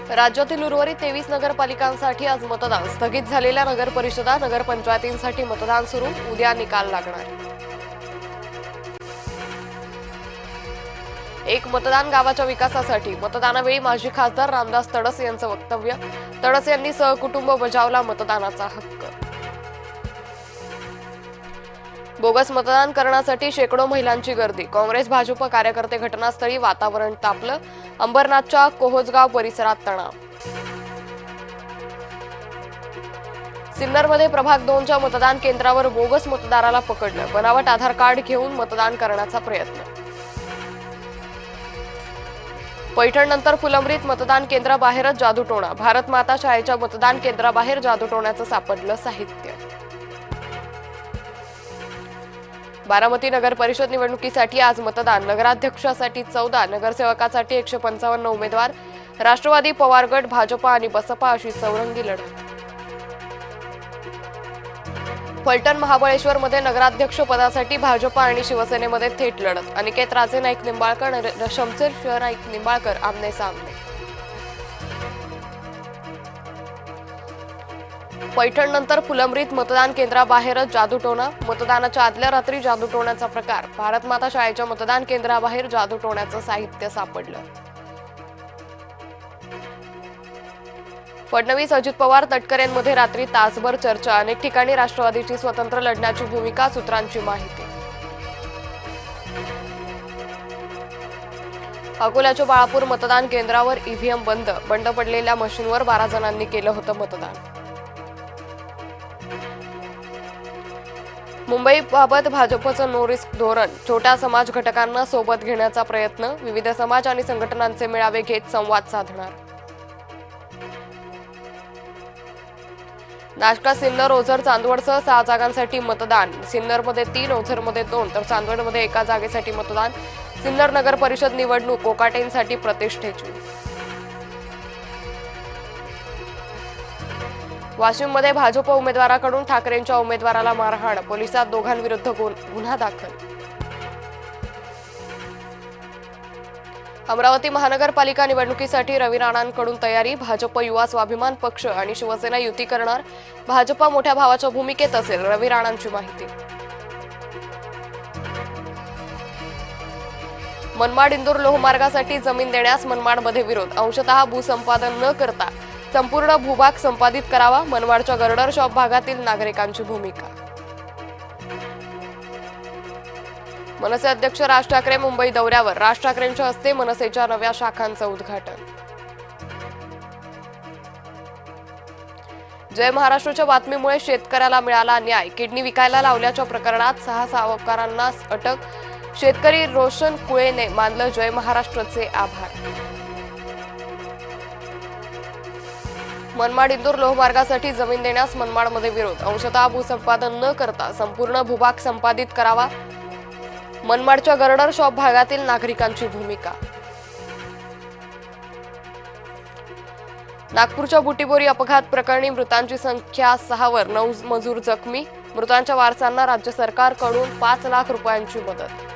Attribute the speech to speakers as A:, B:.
A: राज्यातील उर्वरित 23 नगरपालिकांसाठी आज मतदान स्थगित झालेल्या नगर परिषदा नगरपंचायतींसाठी मतदान सुरू उद्या निकाल लागणार। एक मतदान गावाच्या विकासासाठी मतदानावेळी माजी खासदार रामदास तडस यांचं वक्तव्य। तडस यांनी सहकुटुंब बजावला मतदानाचा हक्क। बोगस मतदान करण्यासाठी शेकडो महिलांची गर्दी। काँग्रेस भाजप कार्यकर्ते घटनास्थळी वातावरण तापलं। अंबरनाथच्या कोहोजगाव परिसरात तणाव। सिन्नरमध्ये प्रभाग 2च्या मतदान केंद्रावर बोगस मतदाराला पकडलं। बनावट आधार कार्ड घेऊन मतदान करण्याचा प्रयत्न। पैठणनंतर फुलंब्रीत मतदान केंद्राबाहेरच जादूटोणा। भारत माता शाळेच्या मतदान केंद्राबाहेर जादूटोण्याचं सापडलं साहित्य। बारामती नगर परिषद निवडणुकीसाठी आज मतदान। नगराध्यक्षासाठी 14, नगरसेवकासाठी 155 उमेदवार। राष्ट्रवादी, पवार गट, भाजपा आणि बसपा अशी चौरंगी लढत। फलटण महाबळेश्वर मध्ये नगराध्यक्ष पदासाठी भाजपा आणि शिवसेनेमध्ये थेट लढत। अनिकेत राजे नाईक निंबाळकर आणि शमशेर शहर नाईक निंबाळकर आमने सामने। पैठण नंतर फुलंब्रीत मतदान केंद्राबाहेरच जादूटोणा। मतदानाच्या आदल्या रात्री जादूटोण्याचा प्रकार। भारत माता शाळेच्या मतदान केंद्राबाहेर जादूटोण्याचं साहित्य सापडलं। फडणवीस अजित पवार तटकरेंमध्ये रात्री तासभर चर्चा। अनेक ठिकाणी राष्ट्रवादीची स्वतंत्र लढण्याची भूमिका, सूत्रांची माहिती। अकोल्याच्या बाळापूर मतदान केंद्रावर ईव्हीएम बंद पडलेल्या मशीनवर 12 जणांनी केलं होतं मतदान। मुंबईबाबत भाजपचं नो रिस्क धोरण। छोट्या समाज घटकांना सोबत घेण्याचा प्रयत्न। विविध समाज आणि संघटनांचे मेळावे घेत संवाद साधणार। नाशकात सिन्नर, ओझर, चांदवडसह 6 जागांसाठी मतदान। सिन्नरमध्ये 3, ओझरमध्ये 2 तर चांदवडमध्ये 1 जागेसाठी मतदान। सिन्नर नगर परिषद निवडणूक कोकाटेंसाठी प्रतिष्ठेची। वाशिममध्ये भाजप उमेदवाराकडून ठाकरेंच्या उमेदवाराला मारहाण। पोलिसात दोघांविरुद्ध गुन्हा दाखल। अमरावती महानगरपालिका निवडणुकीसाठी रवी राणांकडून तयारी। भाजप युवा स्वाभिमान पक्ष आणि शिवसेना युती करणार। भाजप मोठ्या भावाच्या भूमिकेत असेल, रवी राणांची माहिती। मनमाड इंदूर लोहमार्गासाठी जमीन देण्यास मनमाडमध्ये विरोध। अंशतः भूसंपादन न करता संपूर्ण भूभाग संपादित करावा। मनमाडच्या गर्डर शॉप भागातील नागरिकांची भूमिका। मनसे अध्यक्ष राज ठाकरे मुंबई दौऱ्यावर। राज ठाकरेंच्या हस्ते मनसेच्या नव्या शाखांचं उद्घाटन। जय महाराष्ट्राच्या बातमीमुळे शेतकऱ्याला मिळाला न्याय। किडनी विकायला लावल्याच्या प्रकरणात 6 सावकारांना अटक। शेतकरी रोशन कुळेने मानलं जय महाराष्ट्राचे आभार। मनमाड इंदूर लोहमार्गासाठी जमीन देण्यास मनमाडमध्ये विरोध। अंशतः भूसंपादन न करता संपूर्ण भूभाग संपादित करावा। मनमाडच्या गर्डर शॉप भागातील नागरिकांची भूमिका। नागपूरच्या बुटीबोरी अपघात प्रकरणी मृतांची संख्या 6 वर, 9 मजूर जखमी। मृतांच्या वारसांना राज्य सरकारकडून 5 लाख रुपयांची मदत।